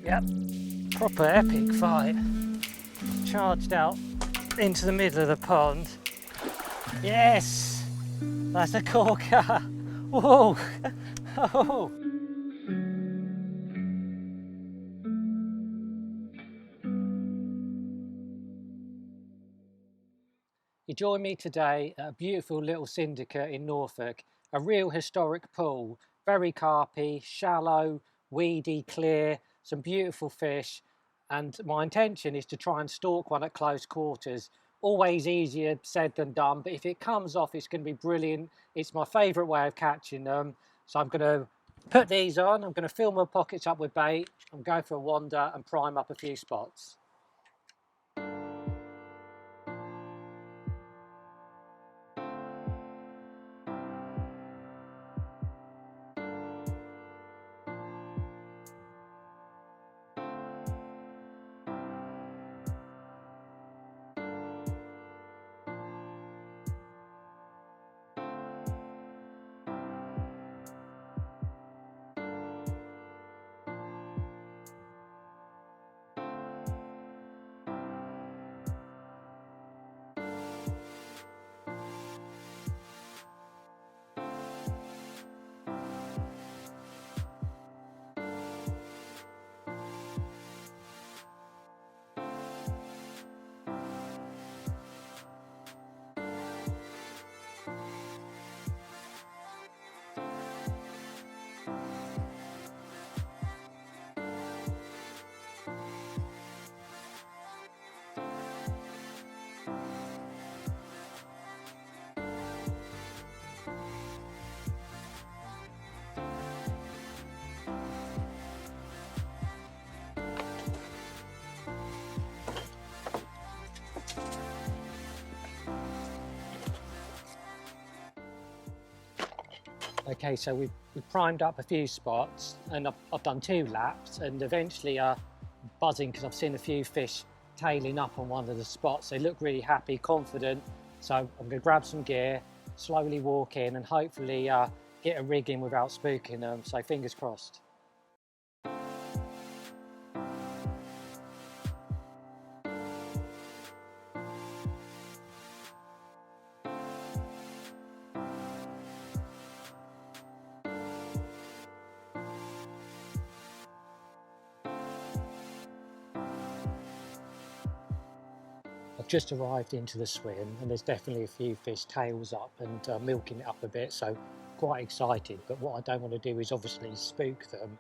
Yep, proper epic fight. Charged out into the middle of the pond. Yes, that's a corker. Whoa. Oh. You join me today at a beautiful little syndicate in Norfolk, a real historic pool, very carpy, shallow, weedy, clear, some beautiful fish, and my intention is to try and stalk one at close quarters. Always easier said than done, but if it comes off, it's going to be brilliant. It's my favourite way of catching them, so I'm going to put these on, I'm going to fill my pockets up with bait, I'm going for a wander and prime up a few spots. Okay, so we've primed up a few spots and I've done 2 laps and eventually buzzing because I've seen a few fish tailing up on one of the spots. They look really happy, confident. So I'm going to grab some gear, slowly walk in and hopefully get a rig in without spooking them. So fingers crossed. I've just arrived into the swim and there's definitely a few fish tails up and milking it up a bit, so quite excited. But what I don't want to do is obviously spook them.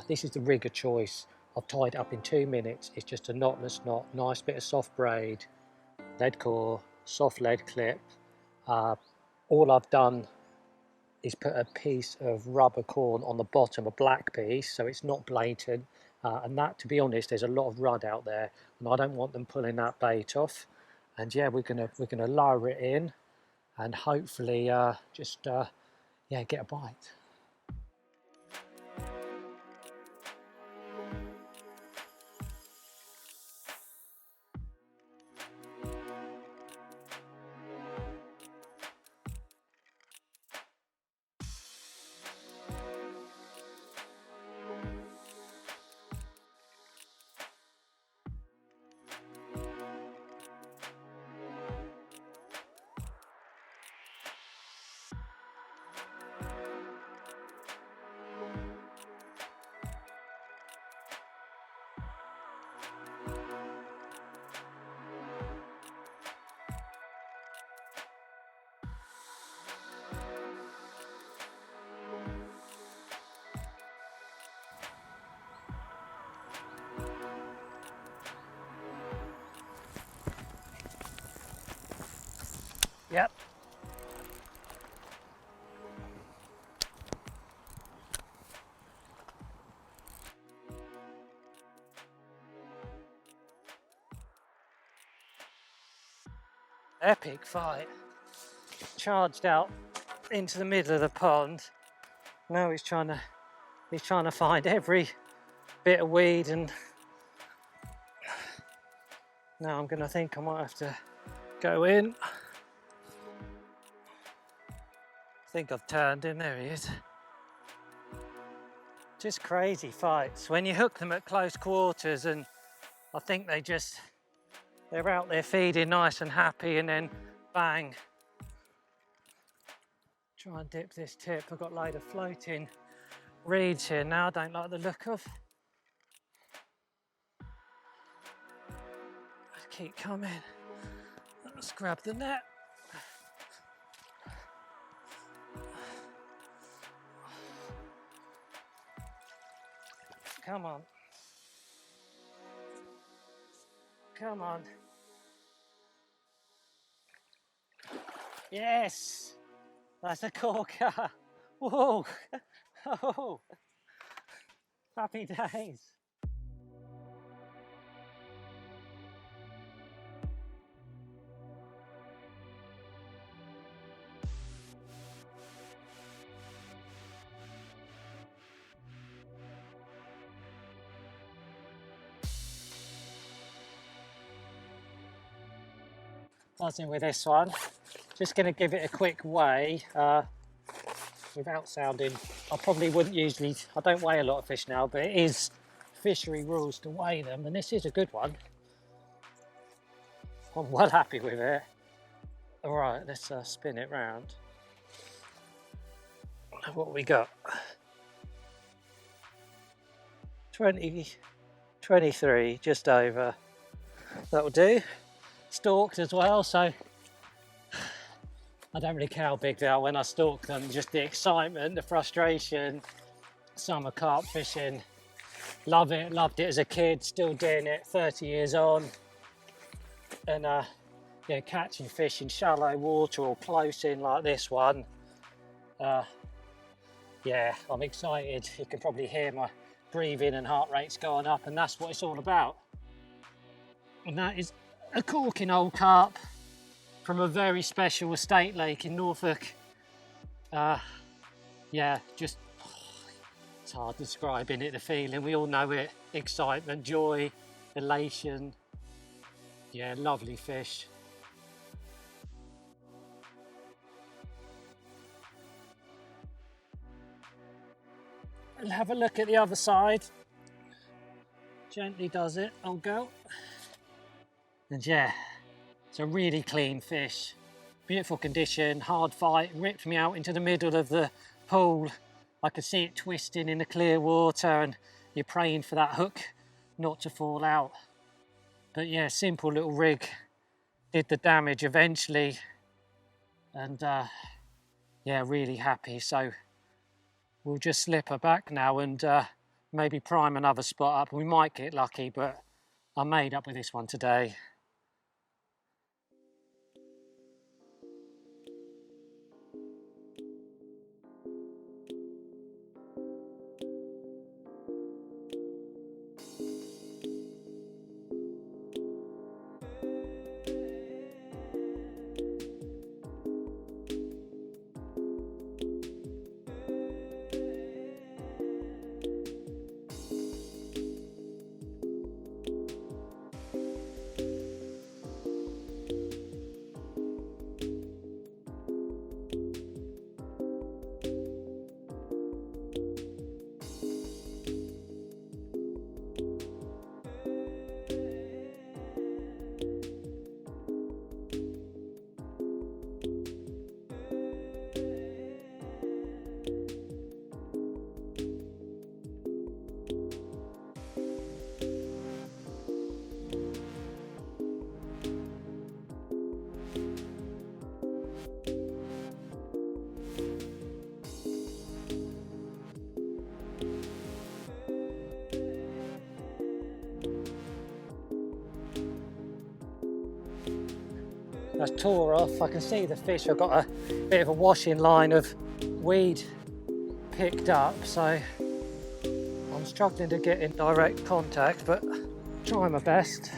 This is the rig of choice. I've tied it up in 2 minutes. It's just a knotless knot, nice bit of soft braid, lead core, soft lead clip. All I've done is put a piece of rubber corn on the bottom, a black piece, so it's not blatant. And that, to be honest, there's a lot of rudd out there, and I don't want them pulling that bait off. And yeah, we're gonna lower it in, and hopefully yeah, get a bite. Yep. Epic fight. Charged out into the middle of the pond. Now he's trying to find every bit of weed, and now I'm gonna think I might have to go in. I think I've turned him. There he is. Just crazy fights when you hook them at close quarters, and I think they're out there feeding nice and happy, and then bang. Try and dip this tip. I've got a load of floating reeds here now. I don't like the look of. Keep coming. Let's grab the net. Come on. Come on. Yes! That's a corker. Whoa! Oh! Happy days. Buzzing with this one. Just going to give it a quick weigh without sounding. I probably wouldn't usually, I don't weigh a lot of fish now, but it is fishery rules to weigh them, and this is a good one. I'm well happy with it. All right, let's spin it round. What we got? 23, just over. That'll do. Stalked as well, so I don't really care how big they are when I stalk them. Just the excitement, the frustration. Summer carp fishing, love it, loved it as a kid, still doing it 30 years on. And yeah, catching fish in shallow water or close in like this one. Yeah, I'm excited. You can probably hear my breathing and heart rate's going up, and that's what it's all about. And that is a corking old carp from a very special estate lake in Norfolk. Yeah, just, it's hard describing it, the feeling. We all know it. Excitement, joy, elation. Yeah, lovely fish. We'll have a look at the other side. Gently does it, old girl. And yeah, it's a really clean fish. Beautiful condition, hard fight, ripped me out into the middle of the pool. I could see it twisting in the clear water, and you're praying for that hook not to fall out. But yeah, simple little rig did the damage eventually. And yeah, really happy. So we'll just slip her back now and maybe prime another spot up. We might get lucky, but I'm made up with this one today. That's tore off. I can see the fish. I've got a bit of a washing line of weed picked up, so I'm struggling to get in direct contact, but try my best.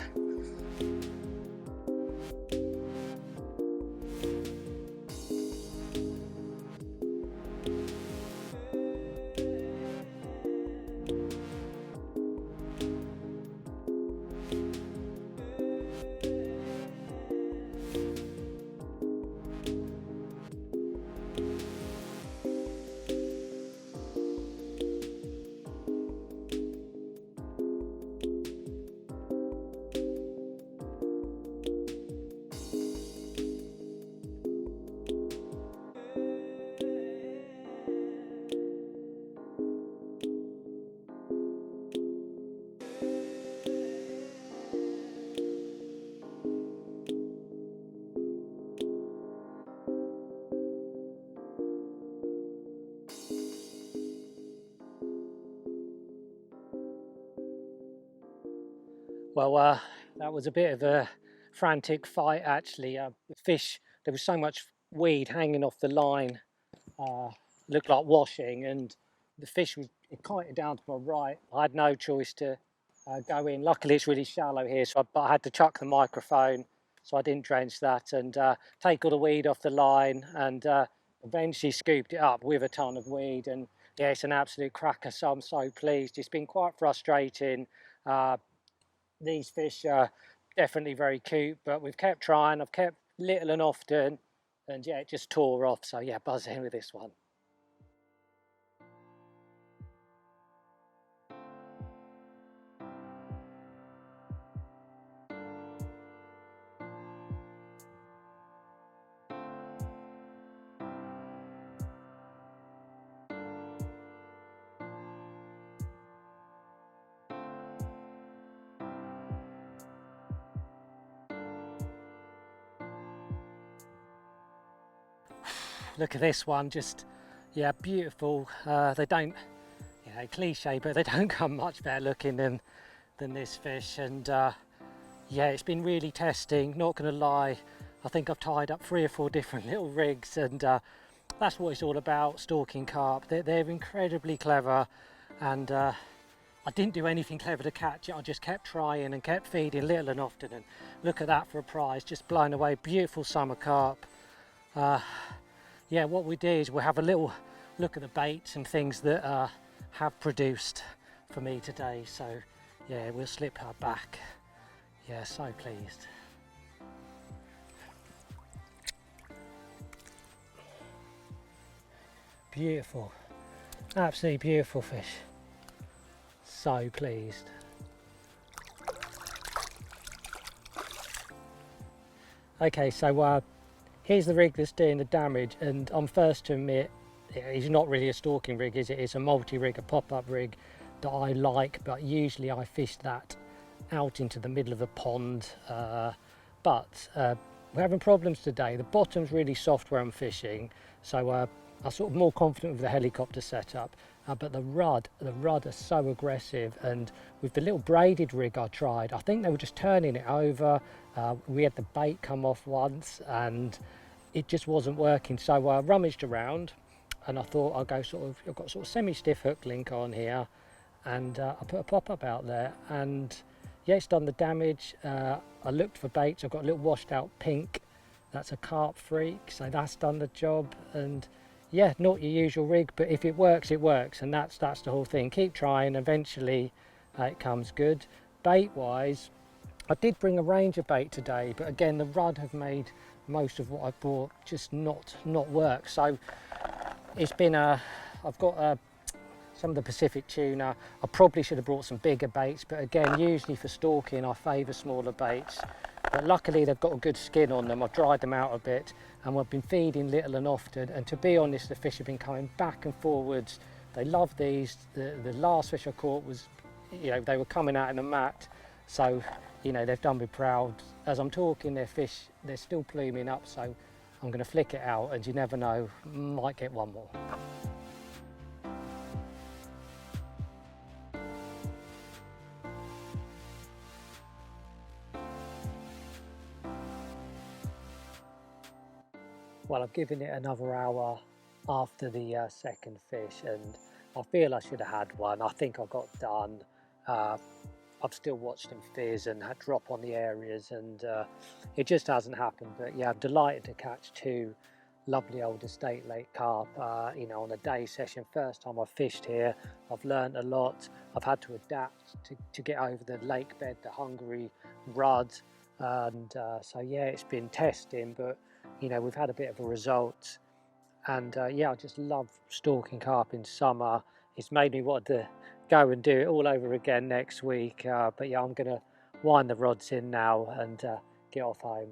Well, that was a bit of a frantic fight actually. The fish, there was so much weed hanging off the line, uh, looked like washing, and the fish was it kited down to my right. I had no choice to go in. Luckily, it's really shallow here, but I had to chuck the microphone so I didn't drench that and take all the weed off the line and eventually scooped it up with a ton of weed. And yeah, it's an absolute cracker, so I'm so pleased. It's been quite frustrating. Uh, these fish are definitely very cute, but we've kept trying. I've kept little and often, and yeah, it just tore off. So yeah, buzz in with this one. Look at this one, just yeah, beautiful. They don't, you know, cliche, but they don't come much better looking than this fish. And yeah, it's been really testing. Not going to lie, I think I've tied up 3 or 4 different little rigs, and that's what it's all about. Stalking carp. They're incredibly clever, and I didn't do anything clever to catch it. I just kept trying and kept feeding little and often. And look at that for a prize, just blown away. Beautiful summer carp. Yeah, what we did is we'll have a little look at the baits and things that have produced for me today. So yeah, we'll slip her back. Yeah, so pleased. Beautiful, absolutely beautiful fish. So pleased. Okay, so here's the rig that's doing the damage, and I'm first to admit it's not really a stalking rig, is it? It's a multi-rig, a pop-up rig that I like, but usually I fish that out into the middle of a pond. But we're having problems today. The bottom's really soft where I'm fishing, so I'm sort of more confident with the helicopter setup. But the rudd are so aggressive, and with the little braided rig I tried, I think they were just turning it over. We had the bait come off once, and it just wasn't working. So I rummaged around, and I thought I'll go I've got sort of semi-stiff hook link on here, and I put a pop-up out there, and yeah, it's done the damage. I looked for baits. I've got a little washed out pink. That's a carp freak, so that's done the job. And yeah, not your usual rig, but if it works, it works, and that's the whole thing. Keep trying, eventually it comes good. Bait wise, I did bring a range of bait today, but again, the rudd have made most of what I brought just not work. So it's been I've got some of the Pacific tuna. I probably should have brought some bigger baits, but again, usually for stalking I favour smaller baits. But luckily they've got a good skin on them. I've dried them out a bit, and we've been feeding little and often, and to be honest, the fish have been coming back and forwards. They love these. The last fish I caught was, you know, they were coming out in the mat, so you know, they've done me proud. As I'm talking, they're still pluming up, so I'm going to flick it out, and you never know, might get one more. Well, I've given it another hour after the second fish, and I feel I should have had one. I think I got done. I've still watched them fizz and had drop on the areas, and it just hasn't happened. But yeah, I'm delighted to catch 2 lovely old estate lake carp, you know, on a day session. First time I've fished here. I've learned a lot. I've had to adapt to get over the lake bed, the Hungary rudd, and so yeah, it's been testing, but you know, we've had a bit of a result. And yeah, I just love stalking carp in summer. It's made me want to go and do it all over again next week. But yeah, I'm going to wind the rods in now and get off home.